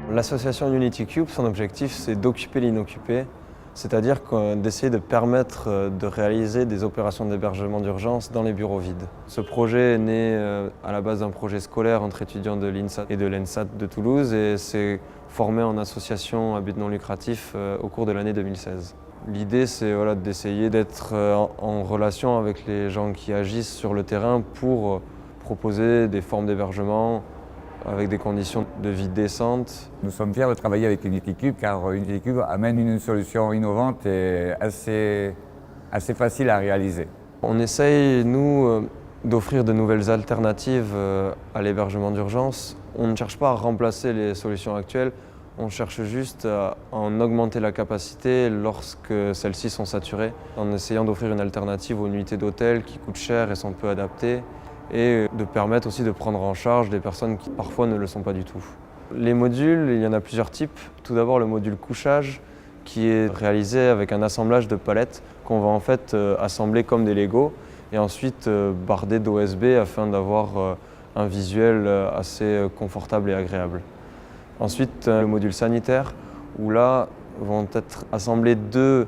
L'association UnityCube, son objectif, c'est d'occuper l'inoccupé, c'est-à-dire d'essayer de permettre de réaliser des opérations d'hébergement d'urgence dans les bureaux vides. Ce projet est né à la base d'un projet scolaire entre étudiants de l'INSA et de l'ENSAT de Toulouse et s'est formé en association à but non lucratif au cours de l'année 2016. L'idée, c'est d'essayer d'être en relation avec les gens qui agissent sur le terrain pour proposer des formes d'hébergement avec des conditions de vie décentes. Nous sommes fiers de travailler avec UnityCube car UnityCube amène une solution innovante et assez facile à réaliser. On essaye, nous, d'offrir de nouvelles alternatives à l'hébergement d'urgence. On ne cherche pas à remplacer les solutions actuelles, on cherche juste à en augmenter la capacité lorsque celles-ci sont saturées, en essayant d'offrir une alternative aux nuitées d'hôtel qui coûtent cher et sont peu adaptées, et de permettre aussi de prendre en charge des personnes qui parfois ne le sont pas du tout. Les modules, il y en a plusieurs types. Tout d'abord le module couchage qui est réalisé avec un assemblage de palettes qu'on va en fait assembler comme des Lego et ensuite barder d'OSB afin d'avoir un visuel assez confortable et agréable. Ensuite le module sanitaire où là vont être assemblées 2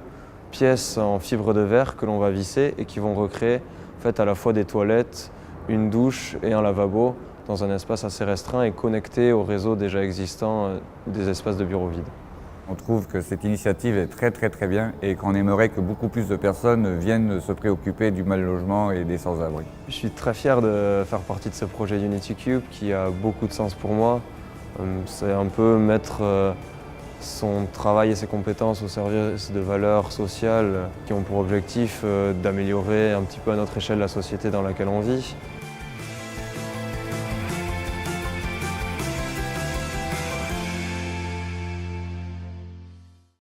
pièces en fibre de verre que l'on va visser et qui vont recréer en fait à la fois des toilettes, une douche et un lavabo dans un espace assez restreint et connecté au réseau déjà existant des espaces de bureaux vides. On trouve que cette initiative est très bien et qu'on aimerait que beaucoup plus de personnes viennent se préoccuper du mal logement et des sans-abri. Je suis très fier de faire partie de ce projet UnityCube qui a beaucoup de sens pour moi. C'est un peu mettre son travail et ses compétences au service de valeurs sociales qui ont pour objectif d'améliorer un petit peu à notre échelle la société dans laquelle on vit.